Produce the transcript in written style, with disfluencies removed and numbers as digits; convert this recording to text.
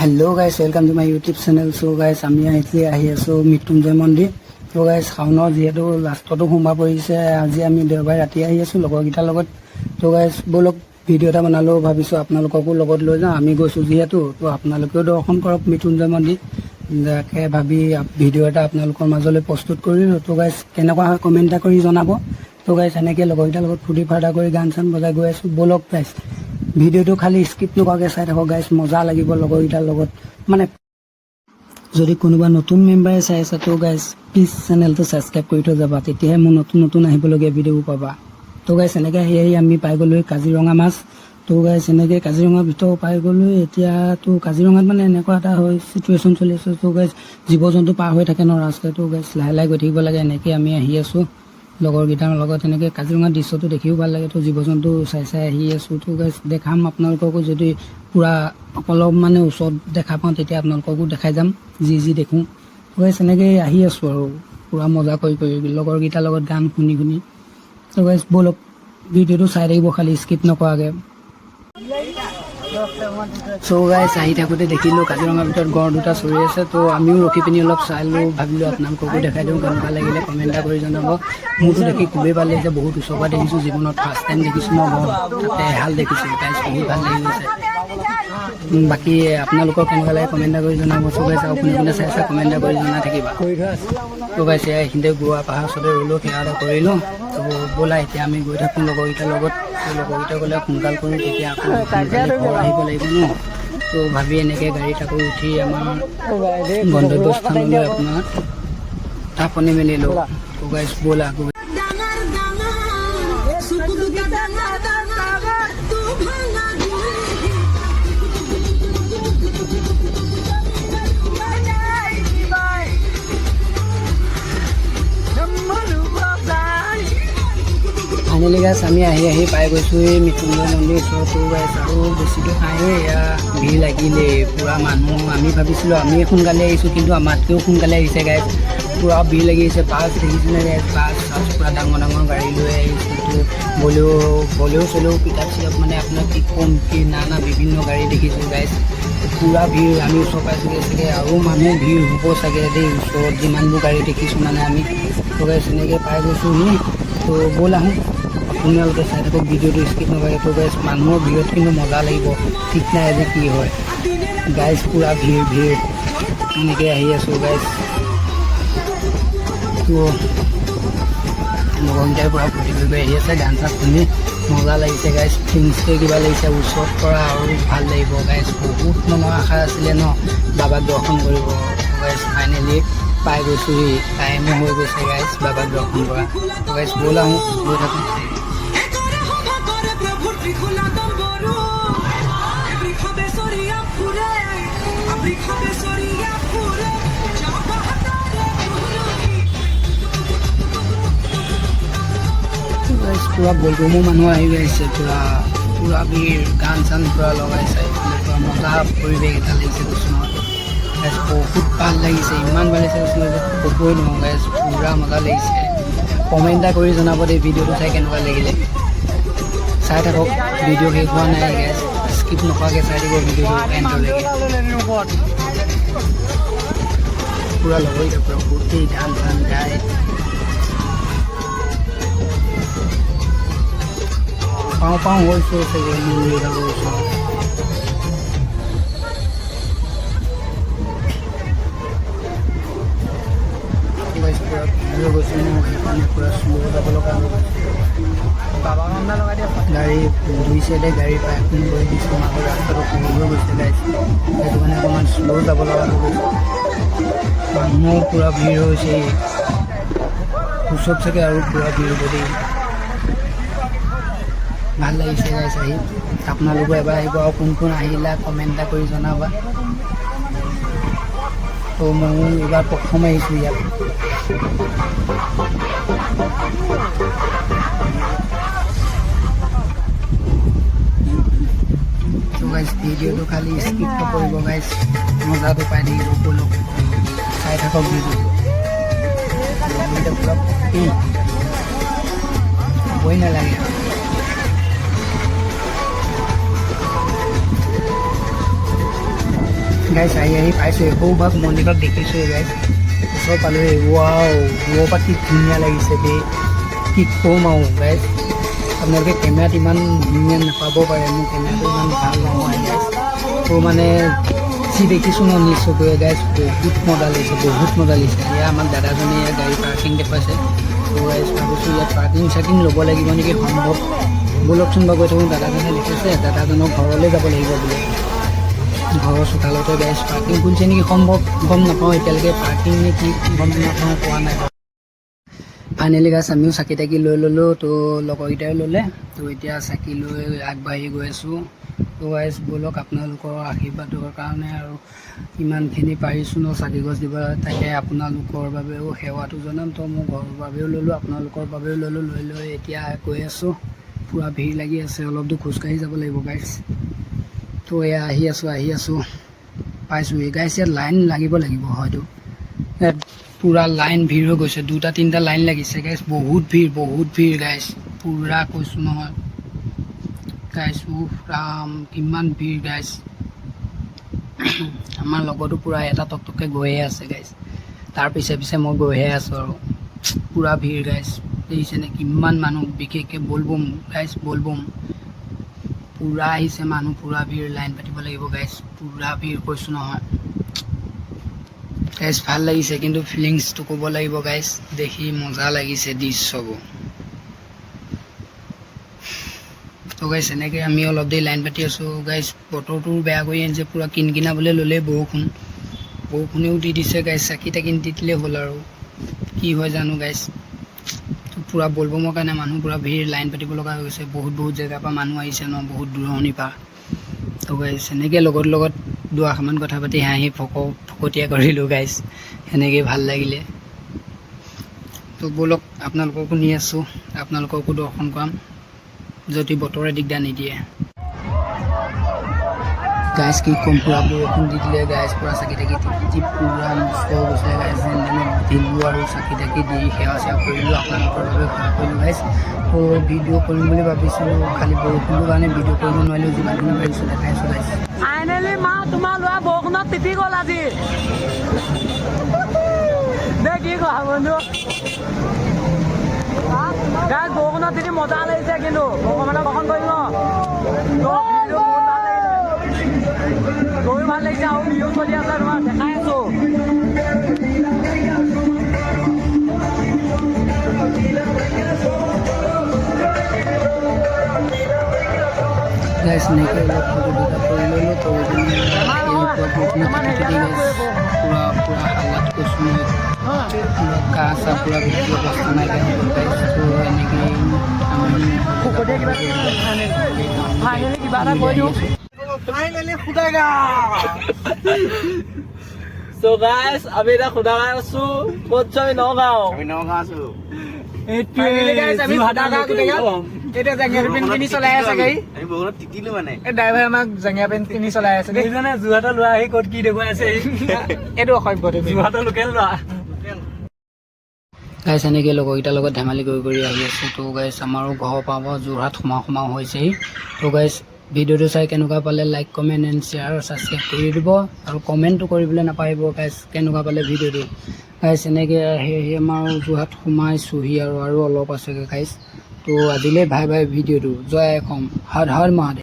Hello guys welcome to my YouTube channel. So guys আমি এতিয়া আহি আছো মৃত্যুঞ্জয় মন্দিৰ। তো গাইস শাওনৰ যেহেতু লাষ্টতো সোমবাৰ পৰিছে, আজি আমি দেওবাৰ ৰাতি আহি আছো লগৰকেইটাৰ লগত। তো গাইস বলক ভিডিঅ' এটা বনালো, ভাবিছো আপোনালোককো লগত লৈ যাওঁ। আমি গৈছো যিহেতু, তো আপোনালোকেও দৰ্শন কৰক মৃত্যুঞ্জয় মন্দিৰ। যাকে ভাবি ভিডিঅ' এটা আপোনালোকৰ মাজলৈ প্ৰস্তুত কৰিলোঁ। তো গাইস কেনেকুৱা হয় কমেণ্ট এটা কৰি জনাব। তো গাইস এনেকৈ লগৰকেইটাৰ লগত ফূৰ্তি ফাৰ্তা কৰি গান চান বজাই গৈ আছো। বলক গাইস ভিডিঅ'টো খালি স্কিপ নকৰাকৈ চাই থাকক গাইস, মজা লাগিব লগৰকেইটাৰ লগত। মানে যদি কোনোবা নতুন মেম্বাৰে চাই আছে তো গাইস প্লিজ চেনেলটো ছাবস্ক্ৰাইব কৰি থৈ যাবা, তেতিয়াহে মোৰ নতুন আহিবলগীয়া ভিডিঅ'বোৰ পাবা। তো গাইস এনেকৈ আহি আমি পাই গ'লোঁ কাজিৰঙা মাছ। তো গাইস এনেকৈ কাজিৰঙাৰ ভিতৰত পাই গ'লোঁ। এতিয়াতো কাজিৰঙাত মানে এনেকুৱা এটা হয় চিটুৱেশ্যন চলি আছে। তো গাইস জীৱ জন্তু পাৰ হৈ থাকে ন ৰাস্তাটো। তো গাইস লাহে লাহে গৈ থাকিব লাগে। এনেকৈ আমি আহি আছোঁ লগৰকেইটাৰ লগত। এনেকৈ কাজিৰঙাৰ দৃশ্যটো দেখিও ভাল লাগে। তো জীৱ জন্তু চাই আহি আছোঁ। তো গাইস দেখাম আপোনালোককো, যদি পূৰা অলপ মানে ওচৰত দেখা পাওঁ তেতিয়া আপোনালোককো দেখাই যাম যি দেখোঁ। তো গাইস এনেকৈ আহি আছোঁ আৰু পূৰা মজা কৰি লগৰকেইটাৰ লগত গান শুনি। তো গাইস বলক ভিডিঅ'টো চাই থাকিব, খালি স্কিপ নকৰাকৈ। চ' গাইস আহি থাকোঁতে দেখিলোঁ কাজিৰঙাৰ ভিতৰত গড় দুটা চৰি আছে। তো আমিও ৰখি পিনি অলপ চালোঁ, ভাবিলোঁ আপোনালোককো দেখাই দিওঁ। কেনেকুৱা লাগিলে কমেণ্ট এটা কৰি জনাব। মোৰতো দেখি খুবেই ভাল লাগিছে, বহুত ওচৰৰ পৰা দেখিছোঁ, জীৱনত ফাৰ্ষ্ট টাইম দেখিছোঁ মই গড়। তাতে এহাল দেখিছোঁ, গাইস বহুত ভাল লাগি গৈছে। বাকী আপোনালোকৰ কেনেকুৱা লাগে কমেণ্ট এটা কৰি জনাব। চ' গাইস আৰু কোনে চাই কমেণ্ট এটা কৰি জনাই থাকিবা। তো গাইস এইখিনিতে গোৱা পাহাৰ ওচৰতে ৰ'লোঁ, সেৱা এটা কৰিলোঁ। তো ব'লা এতিয়া আমি গৈ থাকোঁ লগৰকেইটাৰ লগত। লগৰকেইটা গ'লে সোনকাল কৰোঁ, তেতিয়া আকৌ সোনকালে ঘৰ আহিব লাগিব ন। তো ভাবি এনেকৈ গাড়ীত আকৌ উঠি আমাৰ গন্তব্যস্থানলৈ আপোনাৰ থাপনি মেলিলোঁ। তো গাইস ব'লা। ফাইনেলি গাইস আমি আহি পাই গৈছোঁ এই মৃত্যুঞ্জয় মন্দিৰ ওচৰত। তো গাইস আৰু বেছিটো নাইয়ে, এয়া ভিৰ লাগিলে পূৰা মানুহ। আমি ভাবিছিলোঁ আমি সোনকালে আহিছোঁ, কিন্তু আমাতকৈও সোনকালে আহিছে গাইস। পূৰা ভিৰ লাগি আহিছে। বাছ দেখিছেনে গাইস, বাছ পূৰা ডাঙৰ গাড়ী লৈ আহিছোঁ। তো বলেও চলেও পিকআপ মানে আপোনাৰ কি ক'ম কি নানা বিভিন্ন গাড়ী দেখিছোঁ গাইস। পূৰা ভিৰ। আমি ওচৰ পাইছোঁগৈ চাগে, আৰু মানুহ ভিৰ হ'ব চাগে দেই ওচৰত যিমানবোৰ গাড়ী দেখিছোঁ মানে আমি। তো গাইস এনেকৈ পাই গৈছোঁহি। তো ব'ল আহোঁ, আপোনালোকে চাই থাকক ভিডিঅ'টো স্কিপ নকৰে। তো গাইস মানুহৰ ভিৰত কিন্তু মজা লাগিব, ঠিক নাই আজি কি হয় গাইস। পূৰা ভিৰ এনেকৈ আহি আছোঁ গাইস। তো লগৰকেইটাই পূৰা ফূৰ্তি কৰি আহি আছে, গান চান শুনি মজা লাগিছে গাইস। ফিলিংছটোৱে কিবা লাগিছে, ওচৰত পৰা আৰু ভাল লাগিব গাইস। বহুত মনৰ আশা আছিলে ন বাবাক দৰ্শন কৰিব। গাইস ফাইনেলি পাই গৈছোঁহি, টাইমো হৈ গৈছে গাইস বাবাক দৰ্শন কৰা। তো গাইস ব'ল আহোঁ, গৈ থাকোঁ। পূৰা বলগমো মানুহ আহি গৈছে, পূৰা ভিৰ, গান চান পূৰা লগাইছে। পূৰা মজা পৰিৱেশ এটা লাগিছে কিছুমান গাইস। বহুত ভাল লাগিছে, ইমান ভাল লাগিছে কিছুমান যে ক'বই নোৱাৰোঁ গাইস। পূৰা মজা লাগিছে। কমেণ্ট এটা কৰি জনাব দেই ভিডিঅ'টো চাই কেনেকুৱা লাগিলে। চাই থাকক, ভিডিঅ' শেষ হোৱা নাই গাইস, স্কিপ নকৰাকৈ চাই থাকিব ভিডিঅ'টো এণ্ডলৈকে। পূৰা লগৰকেইটা পূৰা ফূৰ্তি, গান চান গায়। পাওঁ হৈছে চাগে মন্দিৰ আৰু ওচৰত। পূৰা ভিৰ গৈছে ন, সেইকাৰণে পূৰা শ্ল' যাব লগা হৈ গৈছে। গাড়ী দুই চাইডে গাড়ী পাৰ্কিং কৰি দিছোঁ, আকৌ ৰাস্তাটো সৰু হৈ গৈছে গাইছ, সেইটো কাৰণে অকণমান শ্ল' যাব লগা হৈ গৈছে। মানুহো পূৰা ভিৰ হৈছে, ওচৰত চাগে আৰু পূৰা ভিৰ হ'ব দেই। ভাল লাগিছে গাইছ আহি। আপোনালোকো এবাৰ আহিব, আৰু কোন আহিলা কমেণ্ট এটা কৰি জনাবা। তো ময়ো এইবাৰ প্ৰথম আহিছোঁ ইয়াত। তো গাইছ ভিডিঅ'টো খালি স্কিপ নকৰিব গাইছ, মজাটো পাই থাকিব। বলক চাই থাকক ভিডিঅ'টো, পূৰা হ'বই নালাগে। গাইছ আহি পাইছোঁ সৌভাগ মন্দিৰত দেখিছোঁ গাইছ ওচৰ পালোঁ ৱাও দূৰৰ পৰা কি ধুনীয়া লাগিছে দেই কি ক'ম আৰু গাইছ আপোনালোকে কেমেৰাত ইমান ধুনীয়া নাপাব পাৰে মোৰ কেমেৰাটো ইমান ভাল নহয় গাইছ তো মানে যি দেখিছোঁ মই নিজ চকুৰে গাইছ বহুত মজা লাগিছে এয়া আমাৰ দাদাজনে ইয়াত গাড়ী পাৰ্কিং দেখুৱাইছে তো গাইছ ভাবিছোঁ ইয়াত পাৰ্কিং ল'ব লাগিব নেকি সম্ভৱ ব'লকচোন বাৰু গৈ থাকোঁ দাদাজনে লিখিছে দাদাজনৰ ঘৰলৈ যাব লাগিব বোলে ঘৰৰ চোতালতে গাইছ পাৰ্কিং খুলিছে নেকি সম্ভৱ গম নাপাওঁ এতিয়ালৈকে পাৰ্কিং নে কি গম নাপাওঁ পোৱা নাই ফাইনেলি গাইছ আমিও চাকি তাকি লৈ ল'লোঁ তো লগৰকেইটাই ল'লে তো এতিয়া চাকি লৈ আগবাঢ়ি গৈ আছোঁ তো গাইছ ব'লক আপোনালোকৰ আশীৰ্বাদৰ কাৰণে আৰু ইমানখিনি পাৰিছোঁ ন চাকি গছ দিব তাকে আপোনালোকৰ বাবেও সেৱাটো জনাম তো মোৰ ঘৰৰ বাবেও ল'লোঁ আপোনালোকৰ বাবেও ল'লোঁ লৈ এতিয়া গৈ আছোঁ পূৰা ভিৰ লাগি আছে অলপ দূৰ খোজকাঢ়ি যাব লাগিব গাইছ তো এয়া আহি আছোঁ পাইছোঁ গাইছ ইয়াত লাইন লাগিব হয়তো ইয়াত পূৰা লাইন ভিৰ হৈ গৈছে 2-3টা লাইন লাগিছে গাইছ বহুত ভিৰ গাইছ পূৰা কৈছোঁ নহয় গাইছ ৰাম কিমান ভিৰ গাইছ আমাৰ লগতো পূৰা এটা টকটককৈ গৈয়ে আছে গাইছ তাৰ পিছে মই গৈহে আছোঁ আৰু পূৰা ভিৰ গাইছ দেখিছেনে কিমান মানুহ বিশেষকৈ বলবম গাইছ বলবম পূৰা আহিছে মানুহ পূৰা ভিৰ লাইন পাতিব লাগিব গাইছ পূৰা ভিৰ কৈছোঁ নহয় গাইছ ভাল লাগিছে কিন্তু ফিলিংছটো ক'ব লাগিব গাইছ দেখি মজা লাগিছে দৃশ্যবোৰ তো গাইছ এনেকৈ আমি অলপ দেৰি লাইন পাতি আছোঁ গাইছ বতৰটো বেয়া কৰি আনিছে পূৰা কিনকিনাবলৈ ল'লে বৰষুণেও দি দিছে গাইছ চাকি তাকি দি দিলেই হ'ল আৰু কি হয় জানো গাইছ পূৰা বলবমৰ কাৰণে মানুহ পূৰা ভিৰ লাইন পাতিব লগা হৈ গৈছে বহুত জেগাৰ পৰা মানুহ আহিছে ন বহুত দূৰণিৰ পৰা তো গাইছ এনেকৈ লগত দুআষাৰমান কথা পাতি হাঁহি ফকতীয়া কৰিলোঁ গাইছ সেনেকৈ ভাল লাগিলে তো ব'লক আপোনালোককো নি আছোঁ আপোনালোককো দৰ্শন কৰাম যদি বতৰে দিগদাৰ নিদিয়ে গাইছ কি ক'ম পূৰা বৰষুণ দি দিলে গাইছ পূৰা চাকি তাকি টিপি পূৰা নষ্ট হৈ গৈছে গাইছ যেনে দিলোঁ আৰু চাকি তাকি দি সেৱা চেৱা কৰিলোঁ আপোনালোকৰ বাবে সেৱা কৰিলোঁ গাইছ তো ভিডিঅ' কৰিম বুলি ভাবিছিলোঁ খালি বৰষুণটোৰ কাৰণে ভিডিঅ' কৰিব নোৱাৰিলোঁ যিমানখিনি পাৰিছোঁ দেখাইছোঁ গাইছ ফাইনেলি মা তোমাৰ ল'ৰা বৰষুণত তিতি গ'ল আজি দে কি কোৱা বন্ধু গাইছ বৰষুণত তিতি মজা লাগিছে কিন্তু ভগৱানক দৰ্শন কৰিম গৈ ভাল লাগিছে আৰু ভিডিঅ' চলি আছে তোমাক দেখাই আছোঁ গাইছ এনেকৈ অলপ ফটো দুটা কৰি ল'লোঁ তো পূৰা হালাত কৈছোঁ মই গা চা পূৰা ভিতৰত অৱস্থা নাইকিয়া হৈ গ'ল গাইছ তো এনেকৈ ফাইনেলি কিবা এটা কৈ দিওঁ So guys, আমি এটা খুদাগাঁও আছোঁ ক'ত আমি নগাঁও আছোঁ ড্ৰাইভাৰে আমাক জেঙীয়া পেণ্ট পিন্ধি চলাই আছে যোৰহাটৰ ল'ৰা আহি ক'ত কি দেখুৱাই আছে এইটো অসভ্য যোৰহাটৰ লোকেল ল'ৰা গাইছ এনেকৈ লগৰকেইটাৰ লগত ধেমালি কৰি আহি আছোঁ তো গাইছ আমাৰো ঘৰৰ পৰা যোৰহাট সোমাও হৈছেহি তো গাইছ ভিডিঅ'টো চাই কেনেকুৱা পালে like comment and share subscribe কৰি দিব আৰু কমেণ্টটো কৰিবলৈ নাপাহৰিব গাইছ কেনেকুৱা পালে ভিডিঅ'টো গাইছ এনেকৈ আহি আমাৰ যোৰহাট সোমাইছোঁহি আৰু অলপ আছেগৈ গাইছ তো আজিলৈ ভাই ভিডিঅ'টো জয় অসম হৰ হৰ মহাদেৱ।